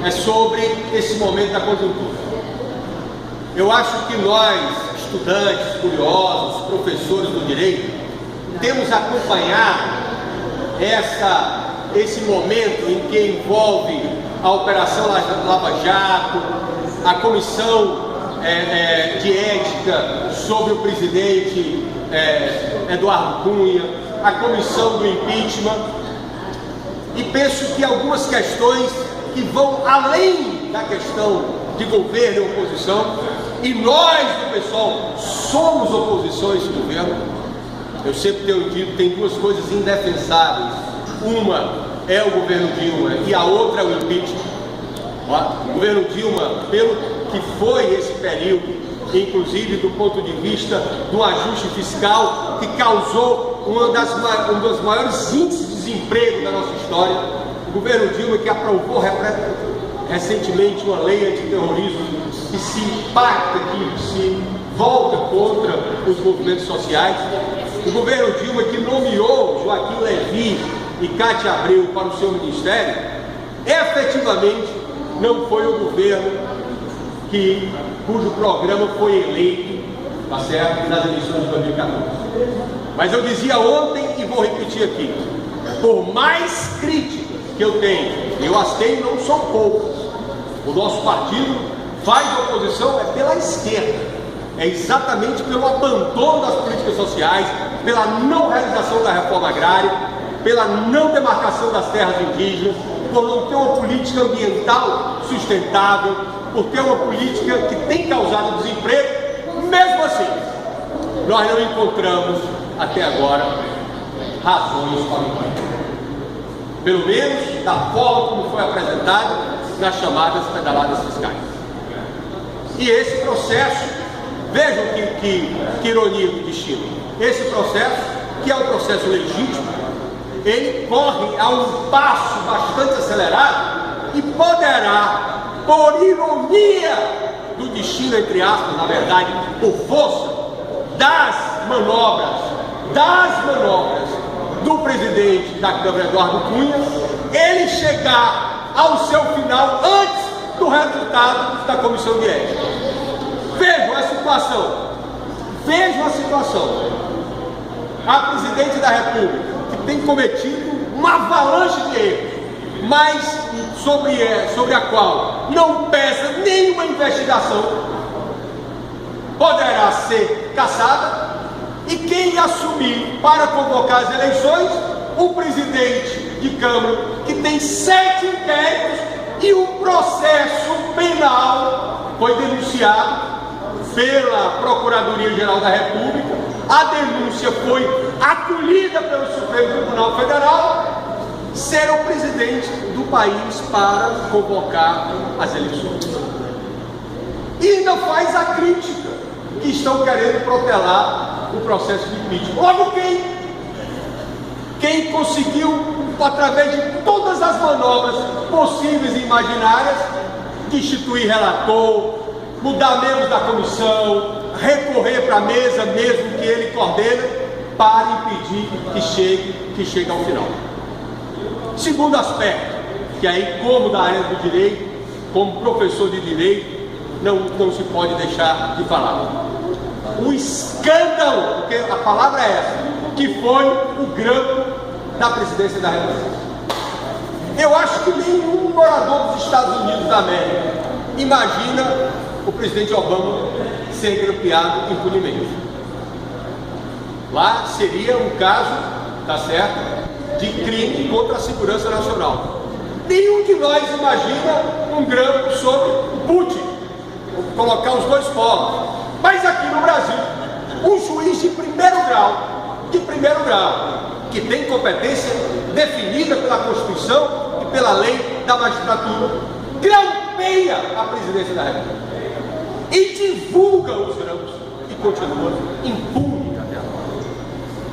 é sobre esse momento da conjuntura. Eu acho que nós, estudantes, curiosos, professores do direito, temos acompanhado esse momento em que envolve a Operação Lava Jato, a Comissão de Ética sobre o presidente Eduardo Cunha, a Comissão do Impeachment, e penso que algumas questões que vão além da questão de governo e oposição, e nós do pessoal somos oposição a esse governo. Eu sempre tenho dito, tem duas coisas indefensáveis: uma é o governo Dilma e a outra é o impeachment. O governo Dilma, pelo que foi esse período, inclusive do ponto de vista do ajuste fiscal, que causou um dos maiores índices de desemprego da nossa história, o governo Dilma, que aprovou recentemente uma lei antiterrorismo que se impacta, que se volta contra os movimentos sociais, o governo Dilma, que nomeou Joaquim Levy e Cátia Abreu para o seu ministério, efetivamente não foi o governo cujo programa foi eleito, tá certo, nas eleições de 2014. Mas eu dizia ontem e vou repetir aqui: por mais críticas que eu tenho, eu as tenho, não são poucas. O nosso partido faz oposição pela esquerda, é exatamente pelo abandono das políticas sociais, pela não realização da reforma agrária, pela não demarcação das terras indígenas, por não ter uma política ambiental sustentável, por ter uma política que tem causado desemprego. Mesmo assim, nós não encontramos até agora razões para o impeachment, pelo menos da forma como foi apresentado nas chamadas pedaladas fiscais. E esse processo, vejam que ironia do destino, esse processo, que é um processo legítimo, ele corre a um passo bastante acelerado e poderá, por ironia do destino, entre aspas, na verdade, por força das manobras do presidente da Câmara, Eduardo Cunha, ele chegar ao seu final antes do resultado da Comissão de Ética. Vejam a situação. A presidente da República, que tem cometido uma avalanche de erros, mas sobre a qual não pesa nenhuma investigação, poderá ser cassada, e quem assumir para convocar as eleições, o presidente de Câmara, que tem 7 inquéritos e um processo penal foi denunciado pela Procuradoria-Geral da República, a denúncia foi acolhida pelo Supremo Tribunal Federal, ser o presidente do país para convocar as eleições. E ainda faz a crítica que estão querendo protelar o processo de impeachment. Logo, quem conseguiu, através de todas as manobras possíveis e imaginárias, destituir relator, mudar membros da comissão, recorrer para a mesa mesmo que ele coordena, para impedir que chegue ao final. Segundo aspecto, que aí, como da área do direito, como professor de direito, não se pode deixar de falar. O escândalo, porque a palavra é essa, que foi o grampo da presidência da República. Eu acho que nenhum morador dos Estados Unidos da América imagina o presidente Obama ser grampeado impunemente. Lá seria um caso, tá certo, de crime contra a segurança nacional. Nenhum de nós imagina um grampo sobre o Putin, colocar os dois polos. Mas aqui no Brasil, um juiz de primeiro grau, que tem competência definida pela Constituição e pela lei da magistratura, grampeia a presidência da República e divulga os grampos e continua impune até agora.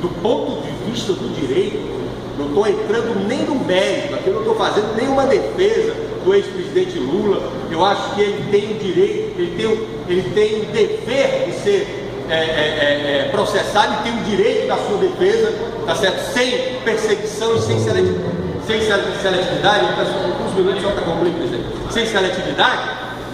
Do ponto de vista do direito, não estou entrando nem no mérito, aqui eu não estou fazendo nenhuma defesa do ex-presidente Lula. Eu acho que ele tem o direito, ele tem o dever de ser processado, e tem o direito da sua defesa, tá certo? Sem perseguição e sem sem seletividade, eu peço uns minutos só para concluir, presidente, sem seletividade,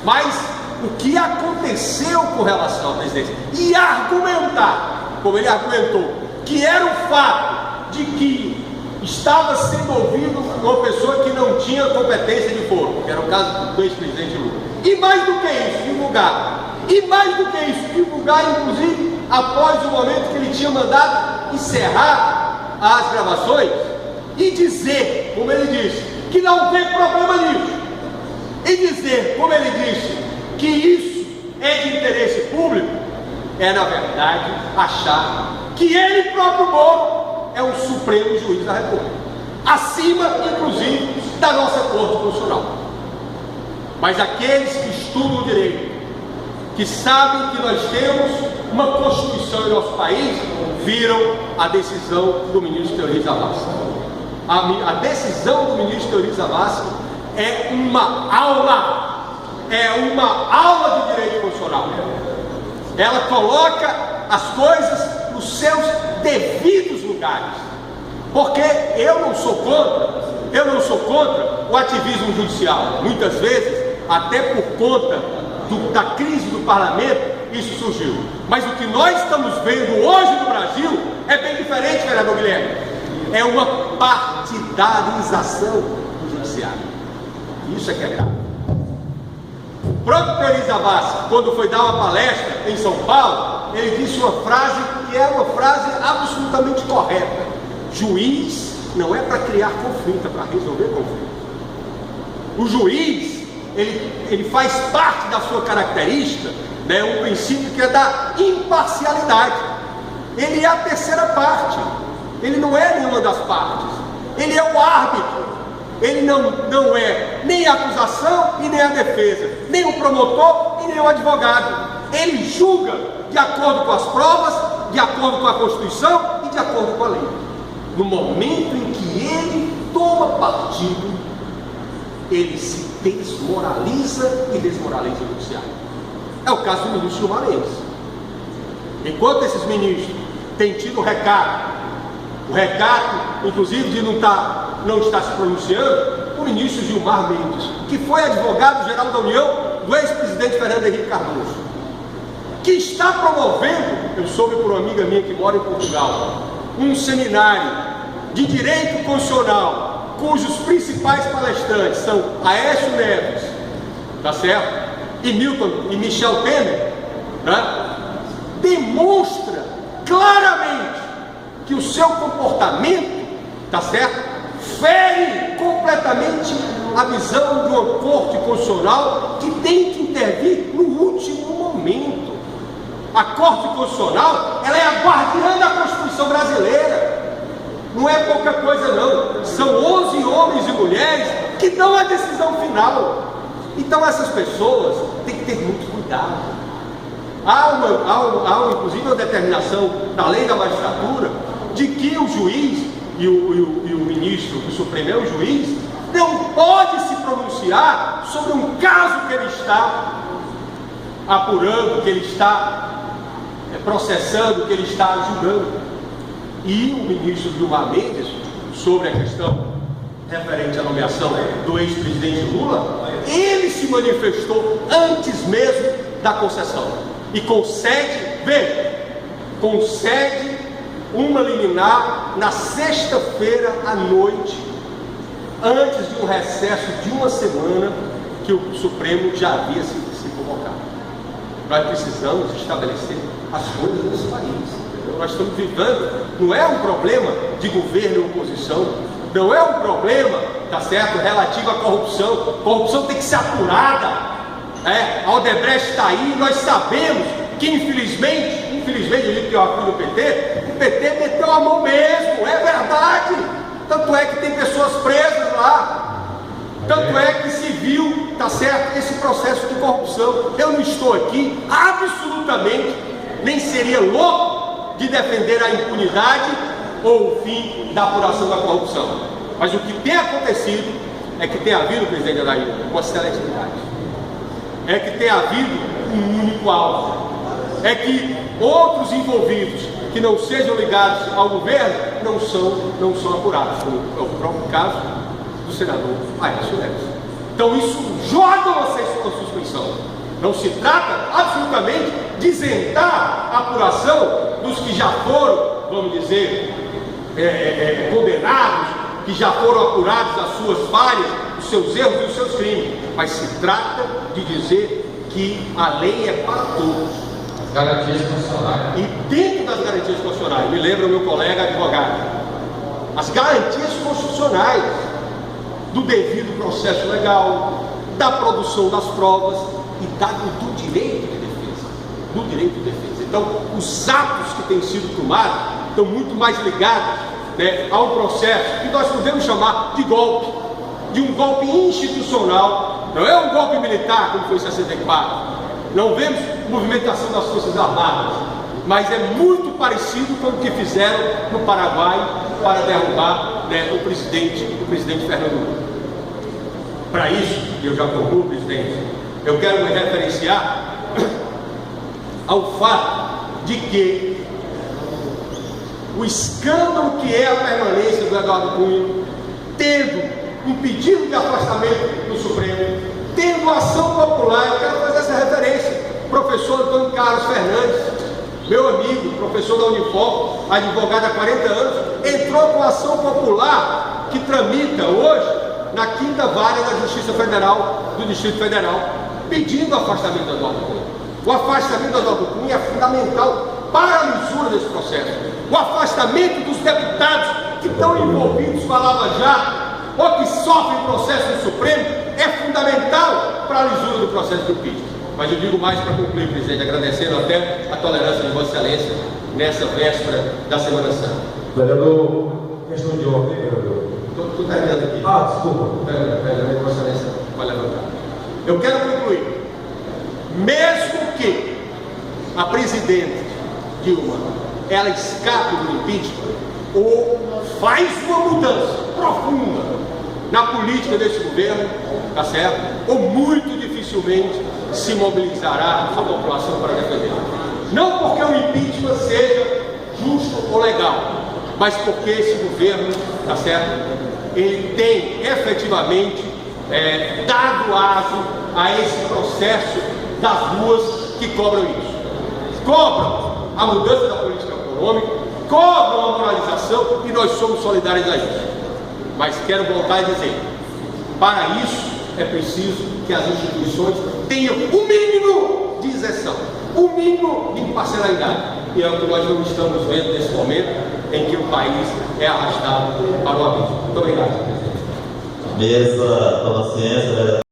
mas o que aconteceu com relação à presidência, e argumentar, como ele argumentou, que era o fato de que estava sendo ouvido uma pessoa que não tinha competência de foro, que era o caso do ex-presidente Lula. E mais do que isso, divulgar. E mais do que isso, divulgar, inclusive, após o momento que ele tinha mandado encerrar as gravações, e dizer, como ele disse, que não tem problema nisso. E dizer, como ele disse, que isso é de interesse público, é, na verdade, achar que ele próprio, Moro, é o supremo juiz da República, acima, inclusive, da nossa Corte Constitucional. Mas aqueles que estudam o direito, que sabem que nós temos uma Constituição em nosso país, viram a decisão do ministro Teori Zavascki. A decisão do ministro Teori Zavascki é uma aula de direito constitucional. Ela coloca as coisas nos seus devidos lugares, porque eu não sou contra o ativismo judicial. Muitas vezes, até por conta da crise do parlamento, isso surgiu. Mas o que nós estamos vendo hoje no Brasil é bem diferente, vereador Guilherme. É uma partidarização do judiciário. Isso é que é grave. O próprio Teori Zavascki, quando foi dar uma palestra em São Paulo, ele disse uma frase que é uma frase absolutamente correta: juiz não é para criar conflito, é para resolver conflito. O juiz, ele faz parte da sua característica, né, um princípio que é da imparcialidade. Ele é a terceira parte, ele não é nenhuma das partes, ele é o árbitro. Ele não é nem a acusação e nem a defesa, nem o promotor e nem o advogado. Ele julga de acordo com as provas, de acordo com a Constituição e de acordo com a lei. No momento em que ele toma partido, ele se desmoraliza e desmoraliza o judiciário. É o caso do ministro Gilmar Mendes. Enquanto esses ministros têm tido o recato, inclusive de não estar se pronunciando, o ministro Gilmar Mendes, que foi advogado-geral da União do ex-presidente Fernando Henrique Cardoso, que está promovendo, eu soube por uma amiga minha que mora em Portugal, um seminário de direito constitucional, cujos principais palestrantes são Aécio Neves, tá certo? E Michel Temer, né? Demonstra claramente que o seu comportamento, tá certo, fere completamente a visão de uma Corte Constitucional que tem que intervir no último momento. A Corte Constitucional, ela é a guardiã da Constituição brasileira. Não é pouca coisa não. São 11 homens e mulheres que dão a decisão final. Então essas pessoas têm que ter muito cuidado. Há inclusive uma determinação da lei da magistratura de que o juiz e o ministro do Supremo é o juiz, não pode se pronunciar sobre um caso que ele está apurando, que ele está processando, que ele está julgando. E o ministro Gilmar Mendes, sobre a questão referente à nomeação do ex-presidente Lula, ele se manifestou antes mesmo da concessão e concede uma liminar na sexta-feira à noite, antes de um recesso de uma semana que o Supremo já havia se convocado. Nós precisamos estabelecer as coisas nesse país, entendeu? Nós estamos vivendo, não é um problema de governo e oposição, não é um problema, tá certo, relativo à corrupção. Corrupção tem que ser apurada, a Odebrecht está aí, nós sabemos que infelizmente eu digo que eu apoio o PT meteu a mão mesmo, é verdade. Tanto é que tem pessoas presas lá, tanto é que se viu, tá certo, esse processo de corrupção. Eu não estou aqui absolutamente, nem seria louco de defender a impunidade ou o fim da apuração da corrupção. Mas o que tem acontecido é que tem havido, presidente Adair, uma seletividade. É que tem havido um único alvo. É que outros envolvidos que não sejam ligados ao governo não são apurados, como é o próprio caso senador Aécio Neves. Então isso joga vocês com suspeição. Não se trata absolutamente de isentar a apuração dos que já foram, vamos dizer, condenados, que já foram apurados as suas falhas, os seus erros e os seus crimes. Mas se trata de dizer que a lei é para todos. Garantias constitucionais. E dentro das garantias constitucionais, me lembra o meu colega advogado, as garantias constitucionais do devido processo legal, da produção das provas e do direito de defesa. Do direito de defesa. Então, os atos que têm sido tomados estão muito mais ligados, né, a um processo que nós podemos chamar de golpe, de um golpe institucional. Não é um golpe militar, como foi em 64. Não vemos movimentação das Forças Armadas, mas é muito parecido com o que fizeram no Paraguai para derrubar, né, o presidente Fernando Lula. Para isso, e eu já concluo, presidente, eu quero me referenciar ao fato de que o escândalo que é a permanência do Eduardo Cunha, tendo um pedido de afastamento do Supremo, tendo ação popular, eu quero fazer essa referência, professor Antônio Carlos Fernandes, meu amigo, professor da Unifor, advogado há 40 anos, entrou com ação popular que tramita hoje na 5ª Vara da Justiça Federal do Distrito Federal, pedindo o afastamento do Eduardo Cunha. O afastamento do Eduardo Cunha é fundamental para a lisura desse processo. O afastamento dos deputados que estão envolvidos com a Lava Jato ou que sofrem processo no Supremo é fundamental para a lisura do processo de impeachment. Mas eu digo mais para concluir, presidente, agradecendo até a tolerância de Vossa Excelência nessa véspera da Semana Santa. Vereador, questão de ordem, vereador. Estou terminando aqui. Desculpa. Pera, Vossa Excelência vai levantar. Eu quero concluir. Mesmo que a presidente Dilma ela escape do impeachment ou faz uma mudança profunda na política desse governo, tá certo? Ou muito dificilmente se mobilizará a população para defendê-la. Não porque o impeachment seja justo ou legal, mas porque esse governo, tá certo? Ele tem efetivamente dado aso a esse processo das ruas que cobram isso. Cobram a mudança da política econômica, cobram a moralização e nós somos solidários a isso. Mas quero voltar a dizer, para isso é preciso que as instituições tenham o mínimo de isenção, o mínimo de imparcialidade. E é o que nós não estamos vendo nesse momento em que o país é arrastado para o abismo. Muito obrigado, presidente. Mesa, toma ciência,